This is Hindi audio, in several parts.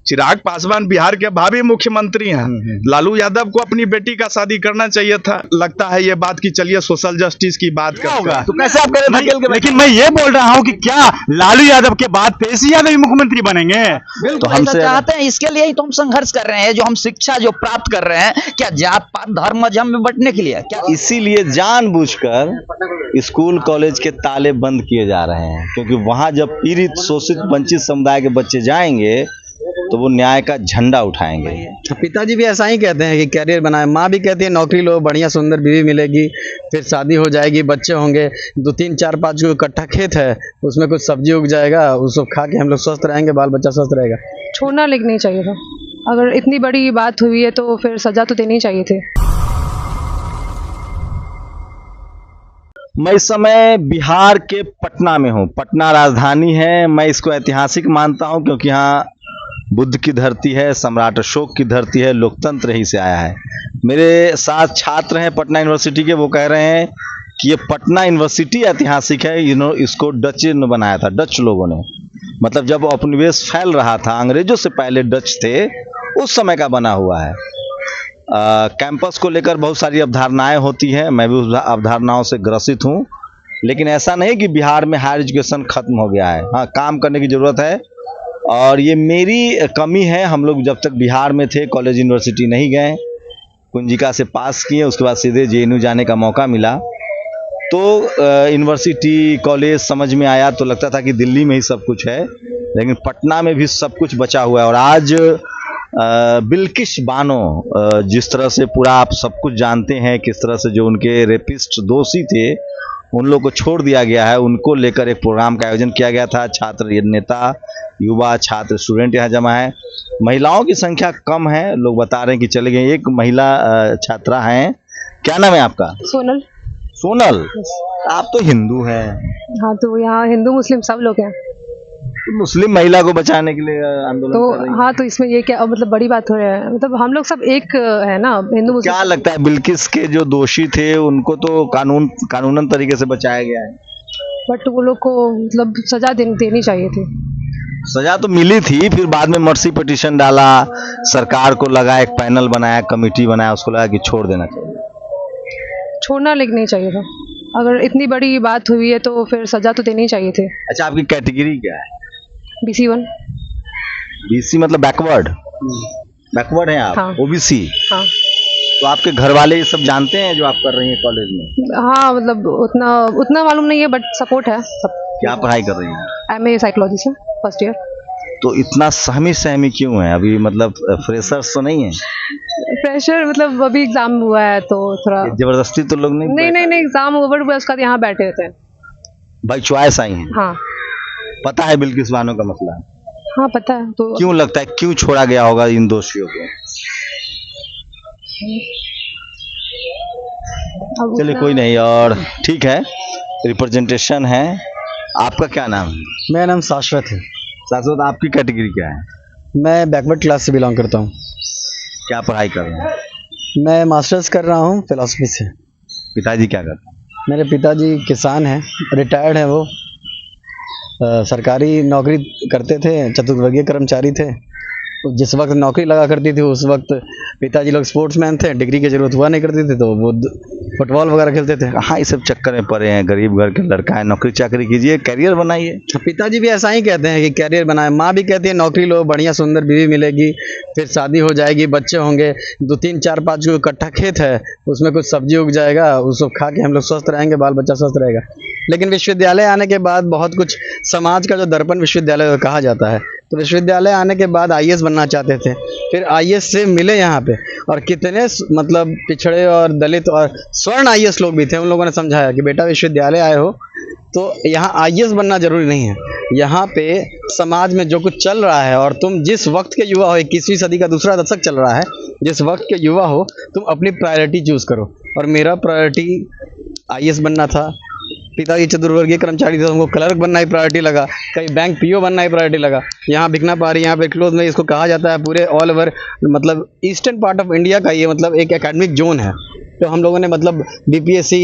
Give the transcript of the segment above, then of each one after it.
चिराग पासवान बिहार के भावी मुख्यमंत्री हैं। लालू यादव को अपनी बेटी का शादी करना चाहिए था। लगता है ये बात की, चलिए सोशल जस्टिस की बात करते हैं। तो कैसे आप करें धकेल के? लेकिन मैं ये बोल रहा हूँ कि क्या लालू यादव के बाद तेजस्वी यादव ही मुख्यमंत्री बनेंगे? तो हमसे चाहते हैं, इसके लिए ही तो हम संघर्ष कर रहे हैं। जो हम शिक्षा जो प्राप्त कर रहे हैं, क्या जात पात धर्म मजहब में बंटने के लिए क्या? इसीलिए जानबूझकर स्कूल कॉलेज के ताले बंद किए जा रहे हैं, क्योंकि वहां जब पीड़ित शोषित वंचित समुदाय के बच्चे जाएंगे तो वो न्याय का झंडा उठाएंगे। पिताजी भी ऐसा ही कहते हैं कि कैरियर बनाए, माँ भी कहती है नौकरी लो, बढ़िया सुंदर बीवी मिलेगी, फिर शादी हो जाएगी, बच्चे होंगे, 2 3 4 5 जो इकट्ठा खेत है उसमें कुछ सब्जी उग जाएगा, उसको खा के हम लोग स्वस्थ रहेंगे, बाल बच्चा स्वस्थ रहेगा। छोड़ना लेकिन नहीं चाहिए था। अगर इतनी बड़ी बात हुई है तो फिर सजा तो देनी चाहिए थी। मैं इस समय बिहार के पटना में हूँ। पटना राजधानी है। मैं इसको ऐतिहासिक मानता हूँ क्योंकि यहाँ बुद्ध की धरती है, सम्राट अशोक की धरती है, लोकतंत्र यहीं से आया है। मेरे साथ छात्र हैं पटना यूनिवर्सिटी के, वो कह रहे हैं कि ये पटना यूनिवर्सिटी ऐतिहासिक है। इसको डच ने बनाया था, डच लोगों ने। मतलब जब उपनिवेश फैल रहा था, अंग्रेजों से पहले डच थे, उस समय का बना हुआ है। कैंपस को लेकर बहुत सारी अवधारणाएं होती हैं, मैं भी उस अवधारणाओं से ग्रसित हूं। लेकिन ऐसा नहीं कि बिहार में हायर एजुकेशन खत्म हो गया है। हाँ, काम करने की ज़रूरत है और ये मेरी कमी है। हम लोग जब तक बिहार में थे कॉलेज यूनिवर्सिटी नहीं गए, कुंजिका से पास किए, उसके बाद सीधे JNU जाने का मौका मिला। तो यूनिवर्सिटी कॉलेज समझ में आया तो लगता था कि दिल्ली में ही सब कुछ है, लेकिन पटना में भी सब कुछ बचा हुआ है। और आज बिल्किश बानो, जिस तरह से पूरा आप सब कुछ जानते हैं, किस तरह से जो उनके रेपिस्ट दोषी थे उन लोग को छोड़ दिया गया है, उनको लेकर एक प्रोग्राम का आयोजन किया गया था। छात्र नेता, युवा, छात्र, स्टूडेंट यहाँ जमा है। महिलाओं की संख्या कम है, लोग बता रहे हैं कि चले गए। एक महिला छात्रा हैं, क्या नाम है आपका? सोनल। सोनल, आप तो हिंदू हैं। हाँ, तो यहाँ हिंदू मुस्लिम सब लोग हैं। मुस्लिम महिला को बचाने के लिए आंदोलन तो कर रही हैं। हाँ, तो इसमें ये क्या मतलब बड़ी बात हो रही है? मतलब हम लोग सब एक है ना, हिंदू मुस्लिम। क्या लगता है बिल्किस के जो दोषी थे उनको तो कानूनन तरीके से बचाया गया है, बट वो लोग को मतलब सजा देनी चाहिए थी। सजा तो मिली थी, फिर बाद में मर्सी पिटीशन डाला, सरकार को लगा, एक पैनल बनाया, कमेटी बनाया, उसको लगा कि छोड़ देना चाहिए। छोड़ना लेकिन नहीं चाहिए था। अगर इतनी बड़ी बात हुई है तो फिर सजा तो देनी चाहिए थी। अच्छा, आपकी कैटेगरी क्या है? BC1। BC मतलब बैकवर्ड? बैकवर्ड है आप? हाँ। OBC? हाँ। तो आपके घर वाले ये सब जानते हैं जो आप कर रही हैं कॉलेज में? हाँ, मतलब उतना मालूम नहीं है, बट सपोर्ट है सब। क्या पढ़ाई कर रही हैं? MA साइकोलॉजी से, फर्स्ट ईयर। तो इतना सहमी क्यों है अभी? मतलब फ्रेशर्स तो नहीं है? प्रेशर मतलब अभी एग्जाम हुआ है तो थोड़ा जबरदस्ती तो लोग नहीं? नहीं, एग्जाम ओवर हुआ उसके बाद यहाँ बैठे होते हैं। भाई चॉइस आई है। हाँ। पता है बिल्किस बानो का मसला? हाँ, पता है। तो क्यों लगता है, क्यों छोड़ा गया होगा इन दोषियों को? चलिए कोई नहीं, और ठीक है, रिप्रेजेंटेशन है। आपका क्या नाम है? मेरा नाम शाश्वत है। शाश्वत, आपकी कैटेगरी क्या है? मैं बैकवर्ड क्लास से बिलोंग करता हूँ। क्या पढ़ाई कर रहे हैं? मैं मास्टर्स कर रहा हूँ फिलॉसफी से। पिताजी क्या करते हैं? मेरे पिताजी किसान हैं, रिटायर्ड हैं वो। सरकारी नौकरी करते थे, चतुर्वर्गीय कर्मचारी थे। जिस वक्त नौकरी लगा करती थी उस वक्त पिताजी लोग स्पोर्ट्समैन थे, डिग्री की जरूरत हुआ नहीं करती थी तो वो फुटबॉल वगैरह खेलते थे। कहाँ इस सब चक्कर में पड़े हैं? गरीब घर के लड़का है, नौकरी चाकरी कीजिए, करियर बनाइए। पिताजी भी ऐसा ही कहते हैं कि कैरियर बनाए, माँ भी कहती है नौकरी लो, बढ़िया सुंदर बीवी मिलेगी, फिर शादी हो जाएगी, बच्चे होंगे, 2 3 4 5 जो इकट्ठा खेत है उसमें कुछ सब्जी उग जाएगा, उसको खा के हम लोग स्वस्थ रहेंगे, बाल बच्चा स्वस्थ रहेगा। लेकिन विश्वविद्यालय आने के बाद बहुत कुछ, समाज का जो दर्पण विश्वविद्यालय कहा जाता है, तो विश्वविद्यालय आने के बाद IAS बनना चाहते थे, फिर IAS से मिले यहाँ पे, और कितने मतलब पिछड़े और दलित और स्वर्ण IAS लोग भी थे, उन लोगों ने समझाया कि बेटा विश्वविद्यालय आए हो तो यहाँ IAS बनना जरूरी नहीं है, यहाँ पे समाज में जो कुछ चल रहा है और तुम जिस वक्त के युवा हो, 21वीं सदी का दूसरा दशक चल रहा है, जिस वक्त के युवा हो तुम अपनी प्रायोरिटी चूज करो। और मेरा प्रायोरिटी IAS बनना था। पिताजी चतुर्वर्गीय कर्मचारी थे, उनको क्लर्क बनना ही प्रायोरिटी लगा, कहीं बैंक PO बनना ही प्रायोरिटी लगा। यहाँ बिकना पा रही, यहाँ पे क्लोज में इसको कहा जाता है पूरे ऑल ओवर मतलब ईस्टर्न पार्ट ऑफ इंडिया का ये मतलब एक एकेडमिक जोन है। तो हम लोगों ने मतलब BPSC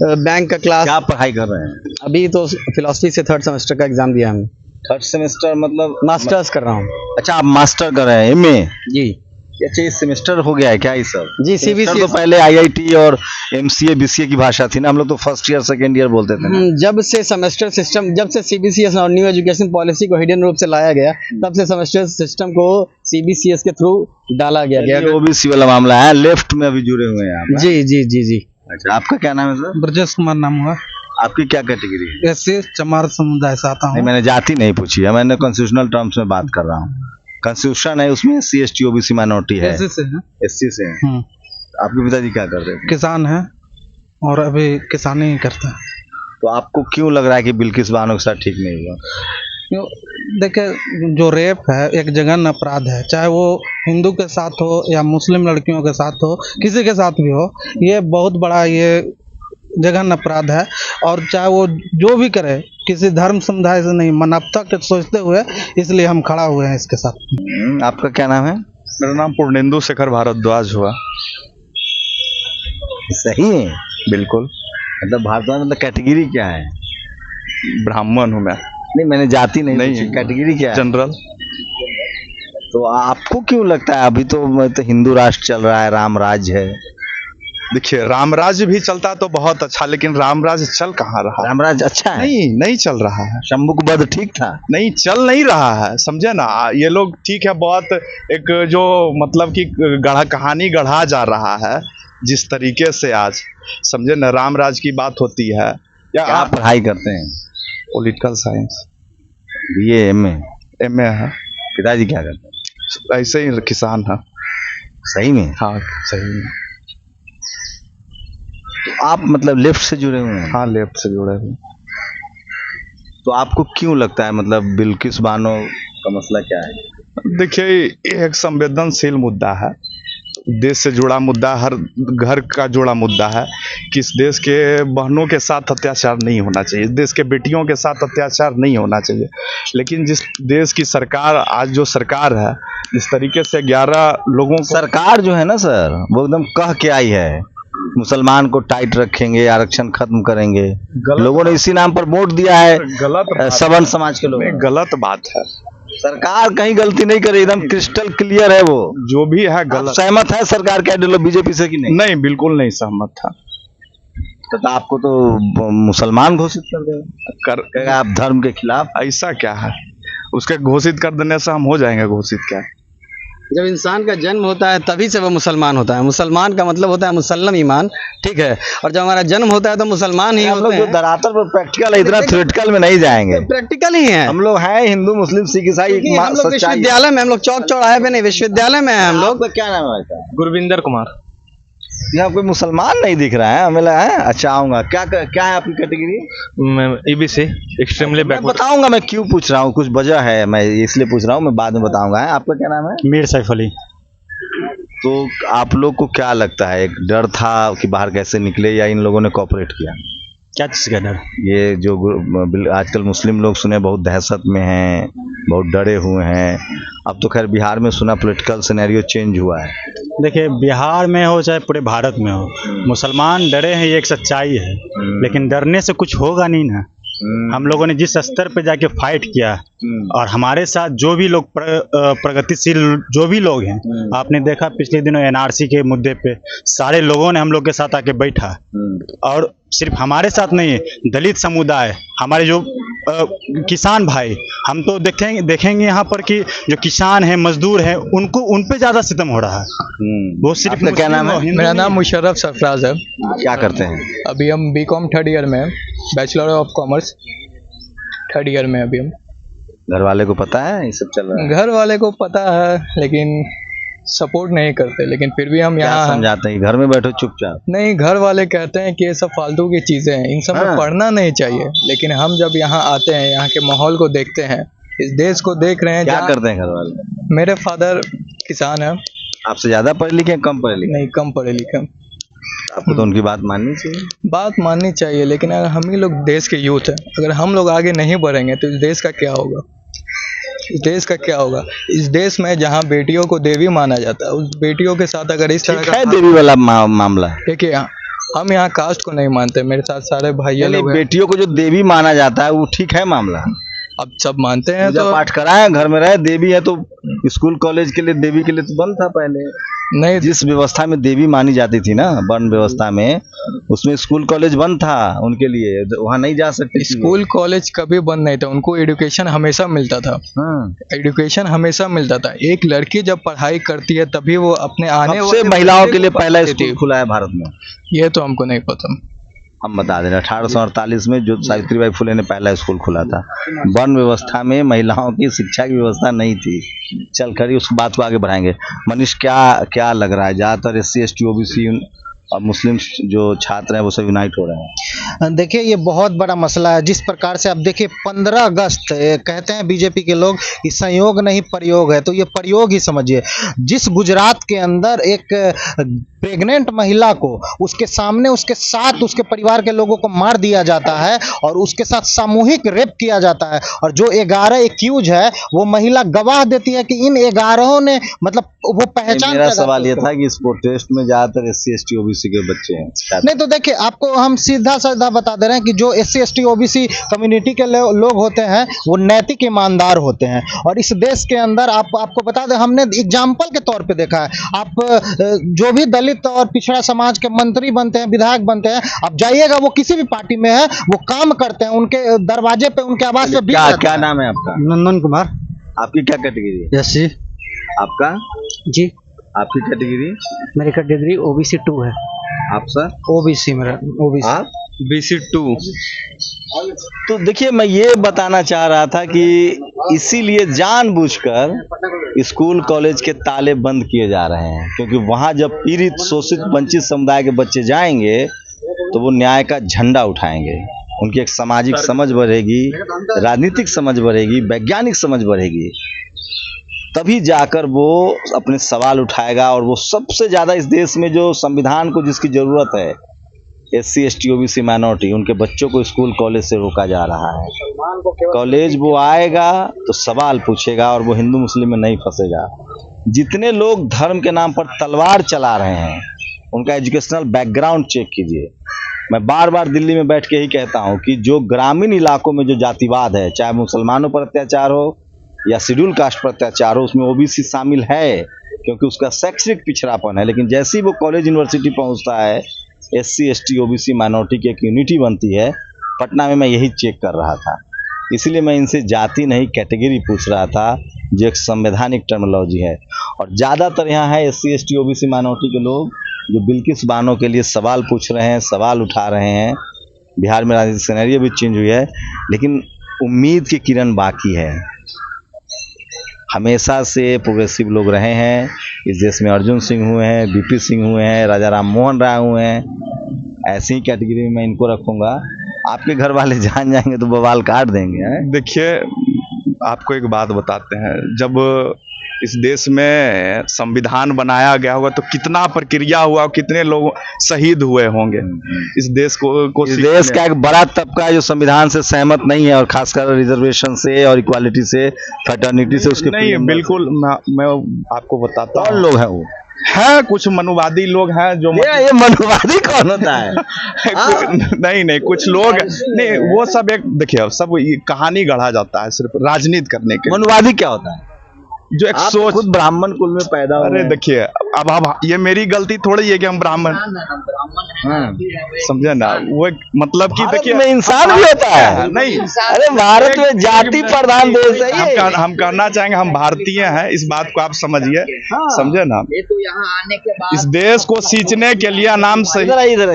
बैंक का क्लास। क्या पढ़ाई कर रहे हैं? अभी तो फिलॉसफी से 3rd सेमेस्टर का एग्जाम दिया हमने। थर्ड सेमेस्टर मतलब मास्टर्स कर रहा हूँ अच्छा, आप मास्टर कर रहे हैं एमए? जी अच्छा, ये सेमेस्टर हो गया है क्या ये सब? जी सेमेस्टर CBCS तो पहले आईआईटी और एमसीए बीसीए की भाषा थी ना, हम लोग तो फर्स्ट ईयर सेकेंड ईयर बोलते थे ना। जब से सेमेस्टर सिस्टम, जब से CBCS और न्यू एजुकेशन पॉलिसी को हिडन रूप से लाया गया, तब से सेमेस्टर सिस्टम को CBCS के थ्रू डाला गया। ओबीसी वाला मामला है, लेफ्ट में अभी जुड़े हुए हैं आप? जी जी जी जी। अच्छा, आपका क्या नाम है सर? ब्रजेश कुमार नाम हुआ। आपकी क्या कैटेगरी है? एससी चमार समुदाय से आता नहीं, हूँ। मैंने जाति नहीं पूछी है, मैंने कॉन्स्टिट्यूशनल टर्म्स में बात कर रहा हूँ। कॉन्स्टिट्यूशन है उसमें SC ST OBC माइनॉरिटी है। एससी से है। SC से है। आपके पिताजी क्या करते हैं? किसान है और अभी किसानी ही करते हैं। तो आपको क्यों लग रहा है कि बिल्किस बानो के साथ ठीक नहीं हुआ? क्यों? देखिए, जो रेप है एक जघन्य अपराध है, चाहे वो हिंदू के साथ हो या मुस्लिम लड़कियों के साथ हो, किसी के साथ भी हो, ये बहुत बड़ा ये जघन्य अपराध है। और चाहे वो जो भी करे, किसी धर्म समुदाय से नहीं, मानवता के सोचते हुए, इसलिए हम खड़ा हुए हैं इसके साथ। आपका क्या नाम है? मेरा नाम पूर्णेंदु शेखर भारद्वाज हुआ। सही है, बिल्कुल। मतलब भारत में मतलब कैटेगरी क्या है? ब्राह्मण हूँ मैं। नहीं, मैंने जाति नहीं नहीं, पूछी, कैटेगरी क्या है? जनरल। तो आपको क्यों लगता है अभी तो हिंदू राष्ट्र चल रहा है, राम राज्य है? देखिए, रामराज्य भी चलता तो बहुत अच्छा, लेकिन रामराज्य चल कहाँ रहा? राम राज्य अच्छा है? नहीं चल रहा है। शंभू का वध ठीक था? नहीं, चल नहीं रहा है, समझे ना। ये लोग ठीक है, बहुत एक जो मतलब कि कहानी गढ़ा जा रहा है जिस तरीके से आज, समझे ना, रामराज की बात होती है। या क्या आप पढ़ाई करते हैं? Political science, BA MA? MA है। पिताजी क्या करते हैं? ऐसे ही किसान है। सही में? हाँ, सही में। तो आप मतलब लेफ्ट से जुड़े हुए हैं? हाँ, लेफ्ट से जुड़े हुए। तो आपको क्यों लगता है मतलब बिल्किस बानो का मसला क्या है? देखिए, ये एक संवेदनशील मुद्दा है, देश से जुड़ा मुद्दा, हर घर का जुड़ा मुद्दा है कि इस देश के बहनों के साथ अत्याचार नहीं होना चाहिए, देश के बेटियों के साथ अत्याचार नहीं होना चाहिए। लेकिन जिस देश की सरकार, आज जो सरकार है, जिस तरीके से 11 लोगों को, सरकार जो है ना सर, वो एकदम कह के आई है मुसलमान को टाइट रखेंगे, आरक्षण खत्म करेंगे। लोगों ने इसी नाम पर वोट दिया है, गलत सवर्ण समाज के लोग। गलत बात है। सरकार कहीं गलती नहीं करे, एकदम क्रिस्टल क्लियर है वो। जो भी है आप गलत। सहमत है सरकार के बीजेपी से कि नहीं? नहीं, बिल्कुल नहीं सहमत था। तो आपको तो मुसलमान घोषित कर देगा, आप धर्म के खिलाफ। ऐसा क्या है, उसके घोषित कर देने से हम हो जाएंगे घोषित? क्या, जब इंसान का जन्म होता है तभी से वो मुसलमान होता है। मुसलमान का मतलब होता है मुसल्लम ईमान, ठीक है। और जब हमारा जन्म होता है तो मुसलमान ही हम लोग होते जो हैं। धरातल पर प्रैक्टिकल है, इतना थ्योरेटिकल में नहीं जाएंगे। प्रैक्टिकल ही है। हम लोग हैं हिंदू मुस्लिम सिख ईसाई, क्योंकि हम लोग विश्वविद्यालय में, हम लोग चौक चौराहे पे नहीं, विश्वविद्यालय में है हम लोग। आपका क्या नाम है? गुरविंदर कुमार। यहाँ कोई मुसलमान नहीं दिख रहा है हमें लगा है। अच्छा, आऊंगा। क्या है आपकी कैटेगरी? मैं EBC एक्सट्रीमली मैं बताऊंगा मैं क्यों पूछ रहा हूँ, कुछ वजह है, मैं इसलिए पूछ रहा हूँ, मैं बाद में बताऊंगा। आपका क्या नाम है? मीर सैफ अली। तो आप लोग को क्या लगता है, एक डर था कि बाहर कैसे निकले, या इन लोगों ने कोऑपरेट किया? क्या चीज का डर? ये जो आजकल मुस्लिम लोग सुने बहुत दहशत में हैं, बहुत डरे हुए हैं। अब तो खैर बिहार में सुना पॉलिटिकल सिनेरियो चेंज हुआ है। देखिए, बिहार में हो चाहे पूरे भारत में हो, मुसलमान डरे हैं, ये एक सच्चाई है। लेकिन डरने से कुछ होगा नहीं ना। हम लोगों ने जिस स्तर पे जाके फाइट किया, और हमारे साथ जो भी लोग प्रगतिशील जो भी लोग हैं, आपने देखा पिछले दिनों NRC के मुद्दे पे सारे लोगों ने हम लोग के साथ आके बैठा। और सिर्फ हमारे साथ नहीं है, दलित समुदाय, हमारे जो किसान भाई, हम तो देखेंगे यहाँ पर कि जो किसान हैं, मजदूर हैं, उन पे ज्यादा सितम हो रहा है। वो सिर्फ क्या नाम है? मेरा नाम मुशर्रफ सरफराज है। क्या करते हैं? अभी हम BCom 3rd ईयर में, bachelor of commerce 3rd year में अभी हम। घर वाले को पता है ये सब चल रहा है? घर वाले को पता है लेकिन सपोर्ट नहीं करते, लेकिन फिर भी हम क्या यहाँ समझाते हैं? घर में बैठो चुपचाप। नहीं, घर वाले कहते हैं कि ये सब फालतू की चीजें हैं, इन सब में पढ़ना नहीं चाहिए। लेकिन हम जब यहाँ आते हैं, यहाँ के माहौल को देखते हैं, इस देश को देख रहे हैं। क्या करते हैं घर वाले? मेरे फादर किसान हैं। आपसे ज्यादा पढ़े लिखे, कम पढ़े लिखे? नहीं, कम पढ़े लिखे। आपको तो उनकी बात माननी चाहिए। बात माननी चाहिए, लेकिन अगर हम ही लोग देश के यूथ हैं, अगर हम लोग आगे नहीं बढ़ेंगे तो इस देश का क्या होगा? इस देश का क्या होगा? इस देश में जहाँ बेटियों को देवी माना जाता है, उस बेटियों के साथ अगर इस तरह का देवी वाला मामला, देखिए, हम यहाँ कास्ट को नहीं मानते। मेरे साथ सारे भाई लोग हैं। बेटियों को जो देवी माना जाता है वो ठीक है मामला? अब सब मानते हैं पूजा तो पाठ कराएं, घर में रहे। देवी है तो स्कूल कॉलेज के लिए, देवी के लिए तो बंद था पहले। नहीं, जिस व्यवस्था में देवी मानी जाती थी ना, वर्ण व्यवस्था में, उसमें स्कूल कॉलेज बंद था उनके लिए, वहां नहीं जा सकते थे। स्कूल कॉलेज कभी बंद नहीं था, उनको एजुकेशन हमेशा मिलता था। एजुकेशन हमेशा मिलता था। एक लड़की जब पढ़ाई करती है तभी वो अपने आने सबसे वाले महिलाओं बच्चे के लिए को पहला पढ़ाती स्कूल थी। खुला है भारत में। ये तो हमको नहीं पता। हम बता दे रहे 1848 में जो सावित्रीबाई फुले ने पहला स्कूल खोला था। वर्ण व्यवस्था में महिलाओं की शिक्षा की व्यवस्था नहीं थी। चल कर उस बात को आगे बढ़ाएंगे। मनीष, क्या लग रहा है, ज़्यादातर SC ST OBC और मुस्लिम जो छात्र हैं वो सब यूनाइट हो रहे हैं? देखिए ये बहुत बड़ा मसला है। जिस प्रकार से अब देखिए 15 अगस्त कहते हैं बीजेपी के लोग, ये संयोग नहीं प्रयोग है, तो ये प्रयोग ही समझिए। जिस गुजरात के अंदर एक प्रेग्नेंट महिला को उसके सामने उसके साथ उसके परिवार के लोगों को मार दिया जाता है और उसके साथ सामूहिक रेप किया जाता है, और जो 11 एक्यूज है वो महिला गवाह देती है कि इन 11 ने मतलब वो पहचान। मेरा सवाल ये था कि इस प्रोटेस्ट में ज़्यादातर SC ST OBC के बच्चे हैं। नहीं तो देखिए आपको हम सीधा साधा बता दे रहे हैं कि जो SC ST OBC कम्युनिटी के लोग होते हैं वो नैतिक ईमानदार होते हैं। और इस देश के अंदर आपको बता दें, हमने एग्जाम्पल के तौर पे देखा है। आप जो भी दलित और पिछड़ा समाज के मंत्री बनते हैं, विधायक बनते हैं, आप जाइएगा वो किसी भी पार्टी में है, वो काम करते हैं, उनके दरवाजे पे उनके आवाज पे क्या नाम है आपका? नंदन कुमार। आपकी क्या कैटेगरी है? SC। आपका जी, आपकी कैटेगरी? मेरी कैटेगरी OBC 2 है। आप सर? OBC मेरा OBC। आप? BC 2। तो देखिए मैं ये बताना चाह रहा था कि इसीलिए जानबूझकर स्कूल कॉलेज के ताले बंद किए जा रहे हैं, क्योंकि वहाँ जब पीड़ित शोषित वंचित समुदाय के बच्चे जाएंगे तो वो न्याय का झंडा उठाएंगे। उनकी एक सामाजिक समझ बढ़ेगी, राजनीतिक समझ बढ़ेगी, वैज्ञानिक समझ बढ़ेगी, तभी जाकर वो अपने सवाल उठाएगा। और वो सबसे ज़्यादा इस देश में जो संविधान को जिसकी ज़रूरत है, SC ST OBC माइनॉरिटी, उनके बच्चों को स्कूल कॉलेज से रोका जा रहा है। कॉलेज वो आएगा तो सवाल पूछेगा और वो हिंदू मुस्लिम में नहीं फंसेगा। जितने लोग धर्म के नाम पर तलवार चला रहे हैं उनका एजुकेशनल बैकग्राउंड चेक कीजिए। मैं बार बार दिल्ली में बैठ के ही कहता हूँ कि जो ग्रामीण इलाकों में जो जातिवाद है, चाहे मुसलमानों पर अत्याचार हो या शेड्यूल कास्ट पर अत्याचार हो, उसमें OBC शामिल है क्योंकि उसका शैक्षणिक पिछड़ापन है। लेकिन जैसे ही वो कॉलेज यूनिवर्सिटी पहुँचता है, SC ST OBC माइनॉरिटी की एक यूनिटी बनती है। पटना में मैं यही चेक कर रहा था, इसलिए मैं इनसे जाति नहीं कैटेगरी पूछ रहा था, जो एक संवैधानिक टर्मिनोलॉजी है। और ज़्यादातर यहाँ है SC ST OBC माइनॉरिटी के लोग जो बिल्किस बानो के लिए सवाल पूछ रहे हैं, सवाल उठा रहे हैं। बिहार में राजनीतिक सिनेरियो भी चेंज हुई है, लेकिन उम्मीद की किरण बाकी है। हमेशा से प्रोग्रेसिव लोग रहे हैं इस देश में। अर्जुन सिंह हुए हैं, BP सिंह हुए हैं, राजा राम मोहन राय हुए हैं। ऐसी ही कैटेगरी में मैं इनको रखूंगा। आपके घर वाले जान जाएंगे तो बवाल काट देंगे। देखिए, आपको एक बात बताते हैं, जब इस देश में संविधान बनाया गया होगा तो कितना प्रक्रिया हुआ, कितने लोग शहीद हुए होंगे इस देश को इस देश का एक बड़ा तबका है जो संविधान से सहमत नहीं है, और खासकर रिजर्वेशन से और इक्वालिटी से, फ्रेटर्निटी से उसके नहीं। बिल्कुल मैं आपको बताता हूँ। कौन लोग हैं वो? है कुछ मनुवादी लोग हैं जो ये मनुवादी कौन होता है? नहीं, कुछ लोग नहीं, वो सब एक देखिए, सब ये कहानी गढ़ा जाता है सिर्फ राजनीति करने के। मनुवादी क्या होता है? जो एक सोच, खुद ब्राह्मण कुल में पैदा हुए। अरे देखिए, अब ये मेरी गलती थोड़ी है कि हम ब्राह्मण, समझे ना, वो मतलब कि देखिए में इंसान भी होता है। नहीं, अरे भारत में जाति प्रधान देश है ये। हम कहना चाहेंगे हम भारतीय हैं, इस बात को आप समझिए, समझे ना। तो यहाँ आने के बाद इस देश को सींचने के लिए नाम सही। इधर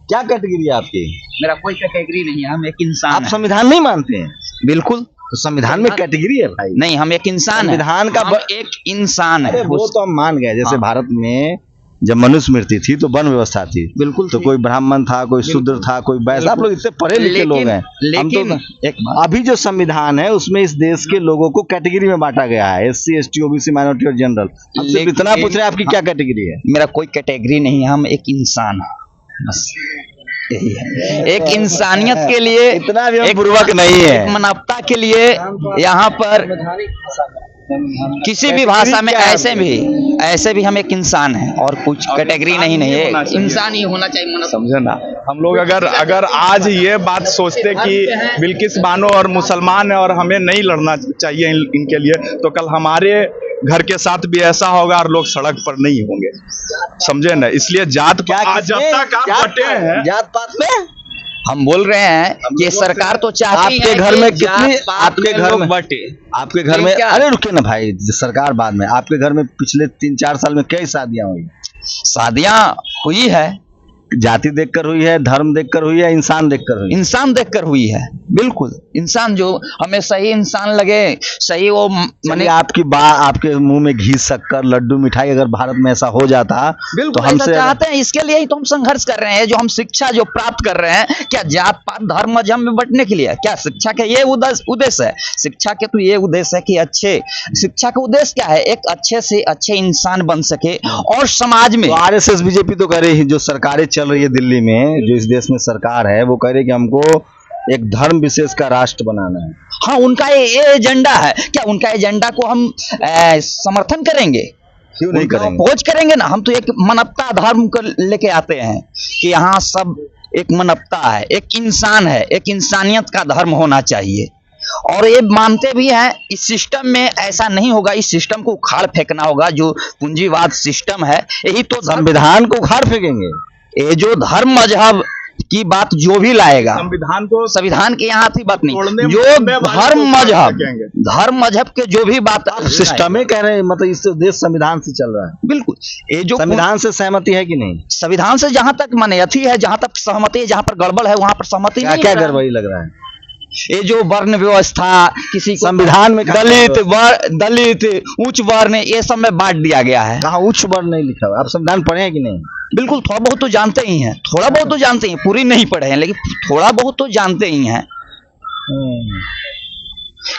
क्या कैटेगरी है आपकी? मेरा कोई कैटेगरी नहीं है, हम एक इंसान आप हैं। संविधान नहीं मानते हैं? बिल्कुल तो संविधान में कैटेगरी है भाई। नहीं, हम एक इंसान है। संविधान का हम एक इंसान है। वो तो हम मान गए। जैसे भारत में जब मनुष्य मृत्यु थी तो वन व्यवस्था थी, बिल्कुल। तो कोई ब्राह्मण था, कोई शूद्र था, कोई वैश्य। आप लोग इतने पढ़े लिखे लोग हैं। लेकिन अभी जो संविधान है उसमें इस देश के लोगों को कैटेगरी में बांटा गया है, SC ST OBC माइनॉरिटी और जनरल। हम सिर्फ इतना पूछ रहे हैं आपकी क्या कैटेगरी है? मेरा कोई कैटेगरी नहीं है, हम एक इंसान है, बस यही है। एक इंसानियत के लिए, इतना भी एक बुर्बक नहीं है। एक मानवता के लिए यहाँ पर किसी भी भाषा में ऐसे भी हम एक इंसान हैं, और कुछ कैटेगरी नहीं है, इंसान ही होना चाहिए। समझे ना, हम लोग अगर आज ये बात सोचते कि बिल्किस बानो और मुसलमान है और हमें नहीं लड़ना चाहिए इनके लिए, तो कल हमारे घर के साथ भी ऐसा होगा और लोग सड़क पर नहीं होंगे, समझे ना। इसलिए जब तक आप बटे हैं जात पात में हम बोल रहे हैं कि सरकार तो चाहती आपके है घर कि में कितनी जात पात आपके में घर लोग में बटे। आपके घर में अरे रुके ना भाई, सरकार बाद में। आपके घर में पिछले 3-4 साल में कई शादियां हुई? शादियां हुई है, जाति देखकर हुई है, धर्म देखकर हुई है, इंसान देखकर हुई है? इंसान देखकर हुई है, बिल्कुल। इंसान जो हमें सही इंसान लगे, सही वो माने आपके मुंह में घी शक्कर लड्डू मिठाई अगर भारत में ऐसा हो जाता बिल्कुल तो हमसे चाहते हैं। इसके लिए ही तो हम संघर्ष कर रहे हैं, जो हम शिक्षा जो प्राप्त कर रहे हैं, क्या जात पात धर्म मजहब में बंटने के लिए? क्या शिक्षा का ये उद्देश्य है? शिक्षा के तो ये उद्देश्य है कि अच्छे शिक्षा का उद्देश्य क्या है? एक अच्छे से अच्छे इंसान बन सके और समाज में। तो आरएसएस बीजेपी तो कह रही है, जो सरकारें चल रही है दिल्ली में, जो इस देश में सरकार है, वो कह रही है कि हमको एक धर्म विशेष का राष्ट्र बनाना है। हाँ, उनका ये एजेंडा है। क्या उनका एजेंडा को हम समर्थन करेंगे? क्यों नहीं करेंगे? अपोज करेंगे ना। हम तो एक मानवता धर्म को लेके आते हैं कि यहाँ सब एक मानवता है, एक इंसान है, एक इंसानियत का धर्म होना चाहिए। और ये मानते भी हैं इस सिस्टम में ऐसा नहीं होगा, इस सिस्टम को उखाड़ फेंकना होगा। जो पूंजीवाद सिस्टम है, यही तो संविधान को उखाड़ फेंकेंगे। ये जो धर्म मजहब की बात जो भी लाएगा, संविधान के यहाँ थी बात नहीं, जो धर्म मजहब के जो भी बात सिस्टम में कह रहे हैं, मतलब इस देश संविधान से चल रहा है। बिल्कुल। ये जो संविधान से सहमति है कि नहीं? संविधान से जहां तक माने अथी है, जहां तक सहमति है, जहां पर गड़बड़ है वहां पर सहमति नहीं। क्या गड़बड़ी लग रहा है? ये जो वर्ण व्यवस्था, किसी को संविधान में दलित उच्च वर्ण, ये सब में बांट दिया गया है। कहाँ उच्च वर्ण नहीं लिखा हुआ? आप संविधान पढ़े हैं कि नहीं? बिल्कुल, थोड़ा बहुत तो जानते ही हैं, थोड़ा बहुत तो जानते हैं, पूरी नहीं पढ़े हैं लेकिन थोड़ा बहुत तो जानते ही हैं।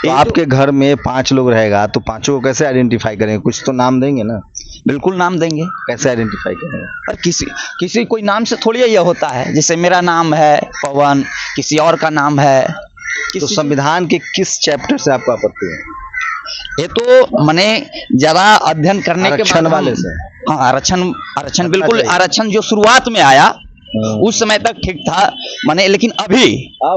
तो आपके घर में 5 लोग रहेगा तो 5 को कैसे आइडेंटिफाई करेंगे? कुछ तो नाम देंगे ना? बिल्कुल नाम देंगे। कैसे आइडेंटिफाई करेंगे? और किसी कोई नाम से थोड़ी ये होता है। जैसे मेरा नाम है पवन, किसी और का नाम है। तो संविधान के किस चैप्टर से आपको आपत्ति है? ये तो मने ज्यादा अध्ययन करने के बाद वाले से। हाँ, आरक्षण बिल्कुल। आरक्षण जो शुरुआत में आया उस समय तक ठीक था मने, लेकिन अब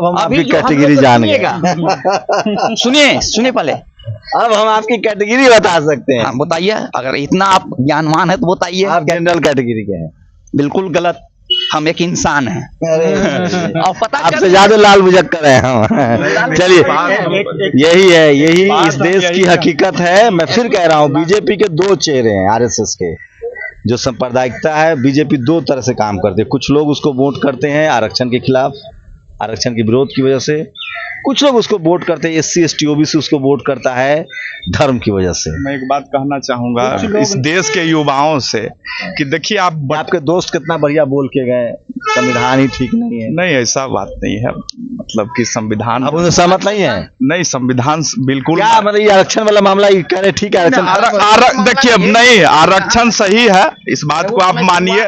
हम आपकी कैटेगरी जान गए। सुनिए पहले, अब हम आपकी कैटेगरी बता सकते हैं। हाँ, बताइए। अगर इतना आप ज्ञानवान है तो बताइए। आप जनरल कैटेगरी के हैं? बिल्कुल गलत, हम एक इंसान हैं। और पता आपसे ज्यादा लाल मुजक्कर है हम। चलिए, यही इस देश की हकीकत है। मैं फिर कह रहा हूँ, बीजेपी के 2 चेहरे हैं आरएसएस के। जो सांप्रदायिकता है, बीजेपी 2 तरह से काम करते हैं। कुछ लोग उसको वोट करते हैं आरक्षण के खिलाफ, आरक्षण के विरोध की वजह से। कुछ लोग उसको वोट करते हैं, SC ST OBC उसको वोट करता है धर्म की वजह से। मैं एक बात कहना चाहूंगा इस देश के युवाओं से कि देखिए, आपके दोस्त कितना बढ़िया बोल के गए, संविधान ही ठीक नहीं है। नहीं, ऐसा बात नहीं है। मतलब कि संविधान अब उनसे सहमत नहीं है? नहीं, संविधान बिल्कुल। क्या मतलब ये आरक्षण वाला मामला कह रहे ठीक है देखिए, नहीं, आरक्षण सही है, इस बात को आप मानिए।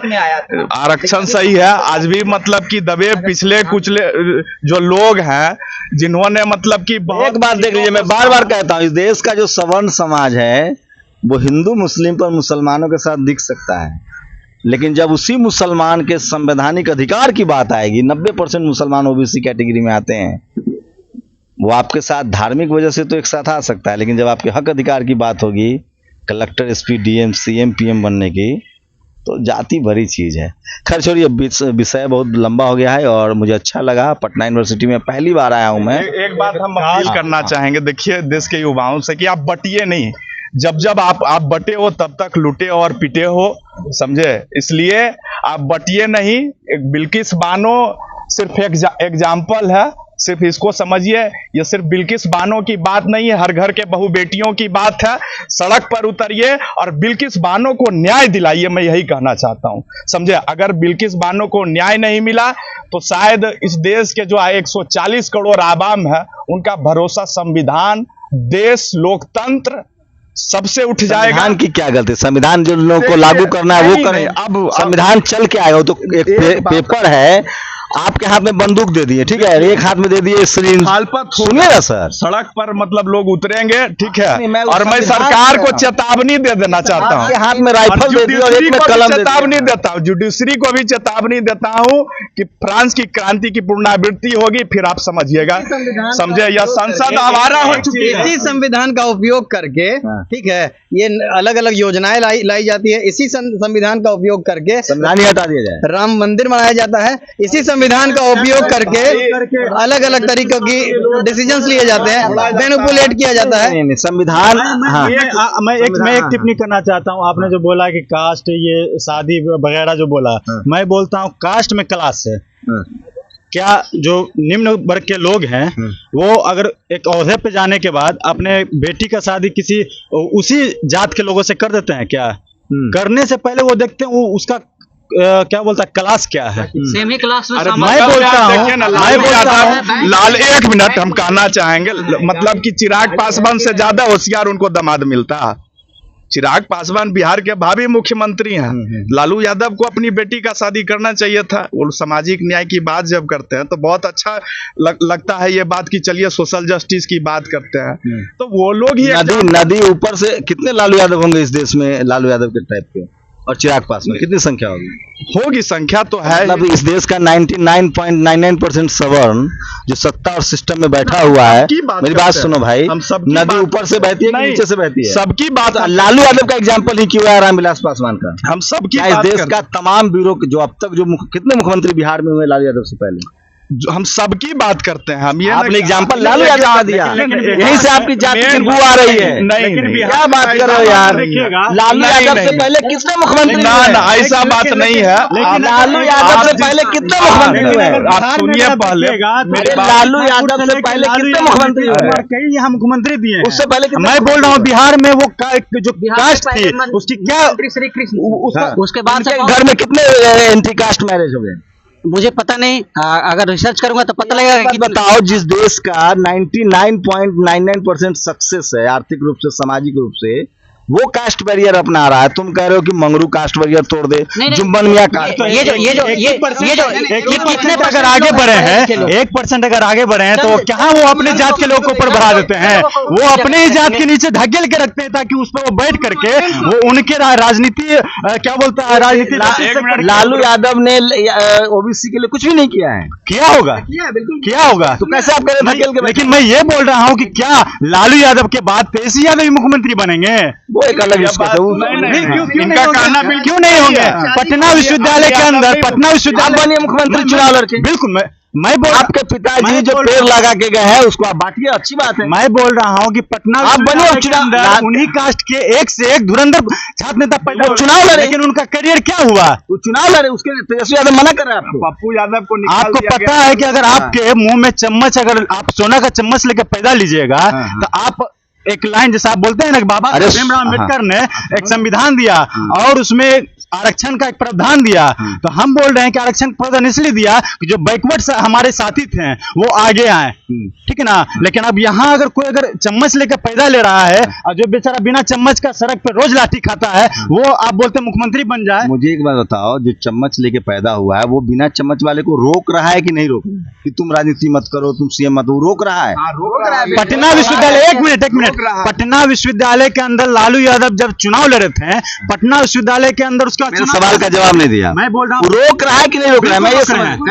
आरक्षण सही है। आज भी मतलब कि दबे पिछले कुचले जो लोग हैं, जिन्होंने मतलब कि एक बात देख लीजिए, मैं बार बार कहता हूँ, इस देश का जो सवर्ण समाज है वो हिंदू मुस्लिम पर मुसलमानों के साथ दिख सकता है, लेकिन जब उसी मुसलमान के संवैधानिक अधिकार की बात आएगी, 90% मुसलमान OBC कैटेगरी में आते हैं, वो आपके साथ धार्मिक वजह से तो एक साथ आ सकता है, लेकिन जब आपके हक अधिकार की बात होगी, collector SP DM CM PM बनने की, तो जाति भरी चीज है। खैर छोड़िए, विषय बहुत लंबा हो गया है और मुझे अच्छा लगा। पटना यूनिवर्सिटी में पहली बार आया हूं मैं। एक बात हम अपील करना चाहेंगे, देखिए देश के युवाओं से, कि आप बटिए नहीं। जब आप बटे हो तब तक लुटे और पिटे हो, समझे। इसलिए आप बटिए नहीं। एक बिल्किस बानो सिर्फ एक एग्जाम्पल है, सिर्फ इसको समझिए। ये सिर्फ बिल्किस बानो की बात नहीं है, हर घर के बहू बेटियों की बात है। सड़क पर उतरिए और बिल्किस बानो को न्याय दिलाइए, मैं यही कहना चाहता हूं, समझे। अगर बिल्किस बानो को न्याय नहीं मिला तो शायद इस देश के जो 140 करोड़ आवाम है, उनका भरोसा संविधान, देश, लोकतंत्र सबसे उठ जाएगा। संविधान की क्या गलती? संविधान जो लोगों को लागू करना है वो करें। अब संविधान चल के आएगा, तो एक पेपर है आपके हाथ में बंदूक दे दिए, ठीक है, एक हाथ में दे दिए सिरिंज, सुनिएगा सर, सड़क पर मतलब लोग उतरेंगे, ठीक है, नहीं, मैं और मैं सरकार को चेतावनी दे देना चाहता हूँ, आपके हाथ में राइफल दे दी और एक में कलम दे चेतावनी देता हूँ, जुडिशरी को भी चेतावनी देता हूँ कि फ्रांस की क्रांति की पुनरावृत्ति होगी, फिर आप समझिएगा, समझे, यह संसद आवारा हो चुकी है। इसी संविधान का उपयोग करके, ठीक है, ये अलग अलग योजनाएं लाई जाती है, इसी संविधान का उपयोग करके संविधान ही हटा दिया जाए, राम मंदिर बनाया जाता है, इसी संविधान का उपयोग करके अलग अलग तरीकों की डिसीजंस लिए जाते हैं, मैनिपुलेट किया जाता है। नहीं, संविधान। हाँ, मैं एक टिप्पणी करना चाहता हूँ। आपने जो बोला कि कास्ट, ये शादी वगैरह जो बोला, मैं बोलता हूँ कास्ट में क्लास है। क्या जो निम्न वर्ग के लोग हैं वो अगर एक ओहदे पे जाने के बाद अपने बेटी का शादी किसी उसी जात के लोगों से कर देते हैं क्या? करने से पहले वो देखते हैं वो उसका क्या बोलता है, क्लास क्या है। सेम ही क्लास में मैं बोलता हूँ लाल, एक मिनट हम कहना चाहेंगे, मतलब कि चिराग पासवान से ज्यादा होशियार उनको दामाद मिलता है। चिराग पासवान बिहार के भावी मुख्यमंत्री हैं, लालू यादव को अपनी बेटी का शादी करना चाहिए था। वो सामाजिक न्याय की बात जब करते हैं तो बहुत अच्छा लगता है ये बात कि चलिए सोशल जस्टिस की बात करते हैं, तो वो लोग ही नदी ऊपर से कितने लालू यादव होंगे इस देश में, लालू यादव के टाइप के, और चिराग पासवान कितनी संख्या होगी? संख्या तो है, मतलब इस देश का 99.99% सवर्ण जो सत्ता और सिस्टम में बैठा हुआ है, मेरी बात सुनो भाई, नदी ऊपर से बहती है कि नीचे से बहती है? सबकी बात, लालू यादव का एग्जांपल ही क्यों है रामविलास पासवान का? हम सबकी इस देश का तमाम ब्यूरो जो अब तक जो कितने मुख्यमंत्री बिहार में हुए लालू यादव से पहले, हम सबकी बात करते हैं। हम ये आपने एग्जांपल लालू यादव का दिया, यहीं से आपकी जाति की बू आ रही है। नहीं, क्या बात कर रहे हो यार, लालू यादव से पहले कितने मुख्यमंत्री? ना ऐसा बात नहीं है। लालू यादव से पहले कितने मुख्यमंत्री हुए? आप सुनिए पहले, लालू यादव से पहले कितने मुख्यमंत्री हुए? कई यहाँ मुख्यमंत्री दिए हैं। उससे पहले मैं बोल रहा हूँ बिहार में वो जो कास्ट थी उसकी क्या, उसके बाद घर में कितने एंटी कास्ट मैरिज हो गए? मुझे पता नहीं, अगर रिसर्च करूंगा तो पता लगेगा। कि बताओ, जिस देश का 99.99% सक्सेस है आर्थिक रूप से, सामाजिक रूप से, वो कास्ट बैरियर अपना रहा है। तुम कह रहे हो कि मंगरू कास्ट बैरियर तोड़ दे, जुम्मन मियां कास्ट, ये कितने अगर आगे बढ़े हैं, 1% अगर आगे बढ़े हैं तो क्या वो अपने जात के लोगों को ऊपर बढ़ा देते हैं? वो अपने ही जात के नीचे धकेल के रखते हैं ताकि उस पर वो बैठ करके वो उनके राजनीति क्या बोलता है, राजनीति। लालू यादव ने ओबीसी के लिए कुछ भी नहीं किया है। किया होगा, किया होगा, तो कैसे आप कह रहे धकेल के? लेकिन मैं ये बोल रहा हूँ कि क्या लालू यादव के बाद तेजस्वी यादव ही मुख्यमंत्री बनेंगे? वो एक अलग इनका कहना क्यों नहीं होंगे? पटना विश्वविद्यालय के अंदर, पटना विश्वविद्यालय बनिए मुख्यमंत्री चुनाव लड़के। बिल्कुल, मैं बोल, आपके पिताजी जो पेड़ लगा के गए हैं उसको आप बांटिए, अच्छी बात है। मैं बोल रहा हूँ कि पटना आप बने उन्हीं कास्ट के एक से एक धुरंधर छात्र नेता पैदा चुनाव लड़े, लेकिन उनका करियर क्या हुआ? वो चुनाव लड़े, उसके तेजस्वी यादव मना कर रहे हैं आपको। पप्पू यादव को आपको पता है कि अगर आपके मुंह में चम्मच, अगर आप सोना का चम्मच लेकर पैदा लीजिएगा तो आप एक लाइन जैसा आप बोलते हैं ना, बाबा भीमराव अम्बेडकर ने एक संविधान दिया और उसमें आरक्षण का एक प्रावधान दिया, तो हम बोल रहे हैं कि आरक्षण का प्रावधान इसलिए दिया कि जो बैकवर्ड हमारे साथी थे वो आगे आए, ठीक है ना। लेकिन अब यहाँ अगर कोई अगर चम्मच लेकर पैदा ले रहा है और जो बेचारा बिना चम्मच का सड़क पे रोज लाठी खाता है, वो आप बोलते हैं मुख्यमंत्री बन जाए। मुझे एक बात बताओ, जो चम्मच लेके पैदा हुआ है वो बिना चम्मच वाले को रोक रहा है कि नहीं रोक रहा है कि तुम राजनीति मत करो, तुम सीएम मत, वो रोक रहा है? पटना विश्वविद्यालय, एक मिनट, पटना विश्वविद्यालय के अंदर लालू यादव जब चुनाव लड़े थे, पटना विश्वविद्यालय के अंदर उसका सवाल का जवाब नहीं दिया। मैं बोल रहा हूँ रोक रहा है कि नहीं रोक रहा है? मैं ये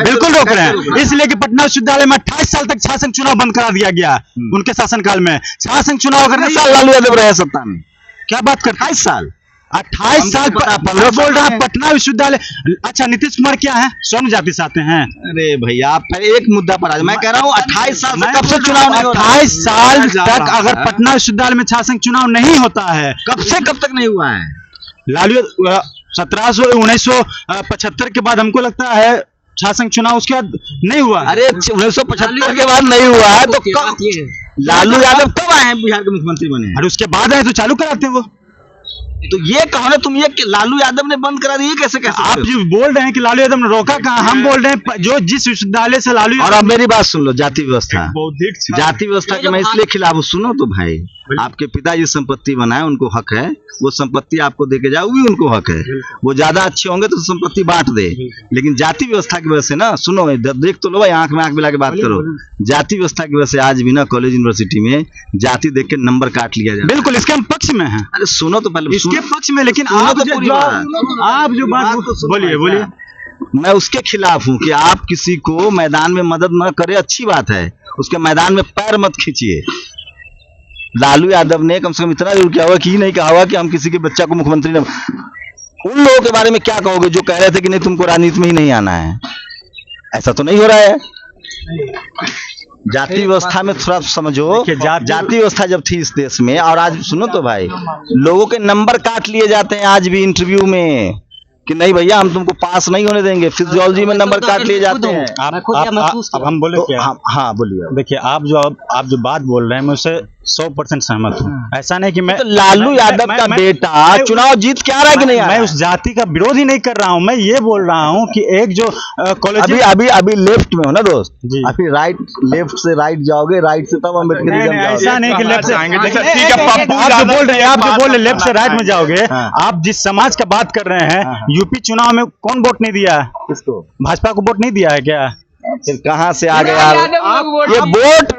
बिल्कुल रोक रहे हैं, इसलिए कि पटना विश्वविद्यालय में 28 साल तक छात्र संघ चुनाव बंद करा दिया गया उनके शासनकाल में। छात्र संघ चुनाव अगर नहीं, लालू यादव रहे सत्ता में, क्या बात कर, 28 साल 28 साल पर बोल रहा है पटना विश्वविद्यालय। अच्छा, नीतीश कुमार क्या है, स्वर्ण जाति से आते हैं? अरे भैया, आप एक मुद्दा पर आज मैं कह रहा हूँ 28 साल से कब से चुनाव नहीं, 28 साल तक अगर पटना विश्वविद्यालय में छात्र संघ चुनाव नहीं होता है, कब से कब तक नहीं हुआ है? लालू 1975 के बाद हमको लगता है छात्र संघ चुनाव उसके बाद नहीं हुआ। अरे 1975 के बाद नहीं हुआ है तो कब लालू यादव कब आए हैं बिहार के मुख्यमंत्री बने? अरे उसके बाद आए तो चालू कराते हैं वो। तो ये कहो ना तुम, ये लालू यादव ने बंद करा दिए, कैसे कैसे आप जो बोल रहे हैं कि लालू यादव ने रोका कहाँ, हम बोल रहे हैं जो जिस विश्वविद्यालय से लालू और अब मेरी बात सुन लो, जाति व्यवस्था के मैं इसलिए खिलाफ हूँ। सुनो तो भाई, आपके पिताजी संपत्ति बनाए, उनको हक है, वो संपत्ति आपको देके जाओ, भी उनको हक है। वो ज्यादा अच्छे होंगे तो संपत्ति बांट दे, लेकिन जाति व्यवस्था की वजह से ना, सुनो देख तो लो भाई, आंख में आंख मिला के बात करो। जाति व्यवस्था की वजह से आज भी ना कॉलेज यूनिवर्सिटी में जाति देख के नंबर काट लिया जाए। बिल्कुल इसके हम पक्ष में हैं। अरे सुनो तो पहले, इसके पक्ष में, लेकिन आप जो बात बोलिए। मैं उसके खिलाफ हूँ कि आप किसी को मैदान में मदद न करे, अच्छी बात है, उसके मैदान में पैर मत खींचिए। लालू यादव ने कम से कम इतना जरूर किया हुआ कि नहीं कहा हुआ कि हम किसी के बच्चा को मुख्यमंत्री न। उन लोगों के बारे में क्या कहोगे जो कह रहे थे कि नहीं तुमको राजनीति में ही नहीं आना है? ऐसा तो नहीं हो रहा है। जाति व्यवस्था में थोड़ा समझो, जाति व्यवस्था जब थी इस देश में, और आज सुनो तो भाई, लोगों के नंबर काट लिए जाते हैं आज भी इंटरव्यू में कि नहीं भैया हम तुमको पास नहीं होने देंगे, फिजियोलॉजी में नंबर काट लिए जाते हैं। अब हम बोले क्या? हाँ बोलिए। देखिए आप जो बात बोल रहे हैं मैं उससे 100% सहमत हूँ। ऐसा नहीं कि मैं तो लालू यादव का बेटा चुनाव जीत के आ रहा है कि नहीं आ रहा? मैं उस जाति का विरोध ही नहीं कर रहा हूँ, मैं ये बोल रहा हूँ कि एक जो कॉलेज अभी लेफ्ट में हो ना दोस्त, अभी राइट, लेफ्ट से राइट जाओगे, राइट से तब अम्बेडकर। ऐसा नहीं कि लेफ्ट से आप जो बोल रहे हैं लेफ्ट से राइट में जाओगे। आप जिस समाज का बात कर रहे हैं, यूपी चुनाव में कौन वोट नहीं दिया है? किसको? भाजपा को वोट नहीं दिया है क्या? फिर कहाँ से आ गए यार? ये वोट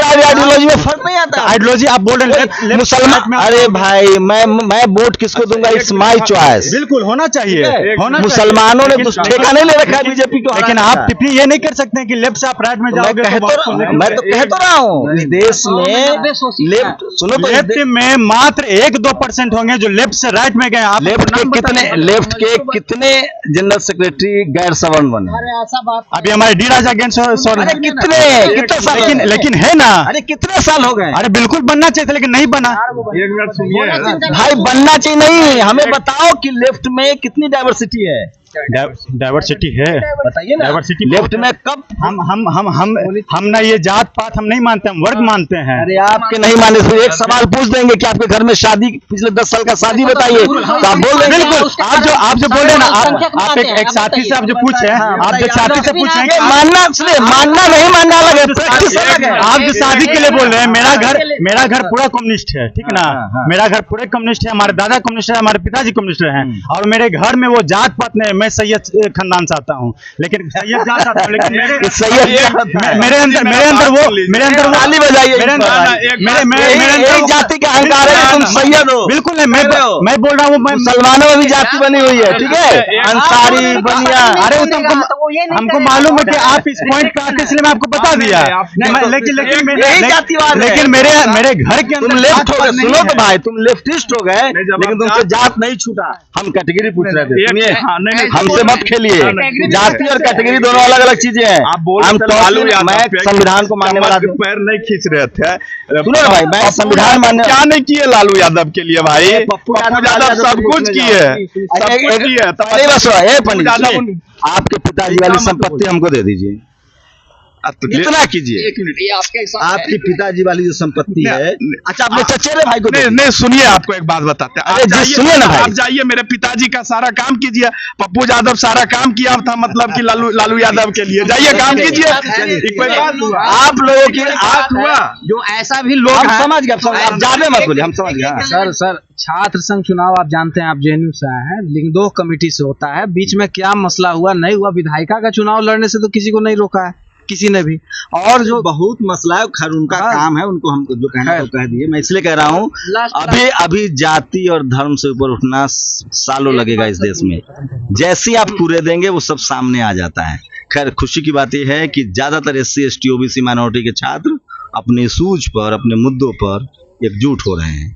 आइडियोलॉजी में फर्क नहीं आता। आइडियोलॉजी आप बोल रहे हैं मुसलमान। अरे भाई मैं वोट किसको दूंगा, इट्स माय चॉइस। बिल्कुल होना चाहिए, मुसलमानों ने ठेका नहीं ले रखा है बीजेपी को। लेकिन आप टिप्पणी ये नहीं कर सकते कि लेफ्ट से आप राइट में जाओगे। मैं तो कह तो रहा हूँ, इस देश में लेफ्ट, सुनो तो, लेफ्ट में मात्र 1-2% होंगे जो लेफ्ट से राइट में गए। आप लेफ्ट के कितने जनरल सेक्रेटरी गैर सवर्ण बने? अभी हमारे डी राजा कितने साल, लेकिन है ना। अरे कितने साल हो गए? अरे बिल्कुल बनना चाहिए था लेकिन नहीं बना। भाई बनना चाहिए नहीं, हमें बताओ कि लेफ्ट में कितनी डाइवर्सिटी है? डाइवर्सिटी है, बताइए ना। डाइवर्सिटी लेफ्ट में कब? हम ना ये जात पात हम नहीं मानते, हम वर्ग मानते हैं। अरे आपके नहीं माने तो एक सवाल पूछ देंगे कि आपके घर में शादी पिछले 10 साल का शादी बताइए, तो आप बोल देंगे। बिल्कुल आप जो बोल रहे हैं ना, आप एक साथी से आप जो पूछे, आप जो साथी से पूछे, मानना नहीं मानना अलग है, प्रैक्टिस अलग है। आप जो शादी के लिए बोल रहे हैं, मेरा घर पूरा कम्युनिस्ट है, ठीक ना। मेरा घर पूरे कम्युनिस्ट है, हमारे दादा कम्युनिस्ट है, हमारे पिताजी कम्युनिस्ट हैं, और मेरे घर में वो जात पात नहीं। मैं सैयद खानदान से आता हूँ, लेकिन सैयद जात आता हूँ, लेकिन मेरे अंदर जाति का अहंकार है, तुम सैयद हो। बिल्कुल है, मैं बोल रहा हूँ, मुसलमानों में भी जाति बनी हुई है, ठीक है, अंसारी बनिया। अरे हमको मालूम है कि आप इस पॉइंट पे आते, इसलिए मैं आपको बता दिया। लेकिन मेरे घर के अंदर लेफ्ट हो गए। सुनो तो भाई, तुम लेफ्टिस्ट हो गए, लेकिन तुमसे जात नहीं छूटा। हम कैटेगरी पूछ रहे थे, सुनिए, हमसे मत खेलिए। जाति और कैटेगरी दोनों अलग अलग चीजें हैं। मैं संविधान को मानने वाला पैर नहीं खींच रहे थे। सुनो ना भाई, मैं संविधान मानने क्या नहीं किए लालू यादव के लिए भाई? पप्पू यादव सब कुछ किए, पंडित जी, आपके पिताजी वाली संपत्ति हमको दे दीजिए, इतना कीजिए। आपकी पिताजी वाली जो संपत्ति है, अच्छा अपने चचेरे भाई को नहीं सुनिए, आपको एक बात बताते हैं। अरे सुनिए ना भाई, आप जाइए, मेरे पिताजी का सारा काम कीजिए। पप्पू यादव सारा काम किया था, मतलब कि लालू यादव के लिए जाइए काम कीजिए। आप लोगों की आप हुआ जो ऐसा भी लोग समझ गए, ज्यादा मत बोलिए, हम समझ गए। सर छात्र संघ चुनाव आप जानते हैं, आप जेएनयू से आए हैं, लेकिन 2 कमेटी से होता है। बीच में क्या मसला हुआ नहीं हुआ, विधायिका का चुनाव लड़ने से तो किसी को नहीं रोका है, किसी ने भी। और जो बहुत मसला है, खैर उनका काम है, उनको हमको जो कहना है वो कह दिए। मैं इसलिए कह रहा हूँ, अभी जाति और धर्म से ऊपर उठना सालों लगेगा इस देश में। जैसे ही आप कूड़े देंगे वो सब सामने आ जाता है। खैर खुशी की बात यह है कि ज्यादातर SC ST OBC माइनॉरिटी के छात्र अपने सूझ पर, अपने मुद्दों पर एकजुट हो रहे हैं।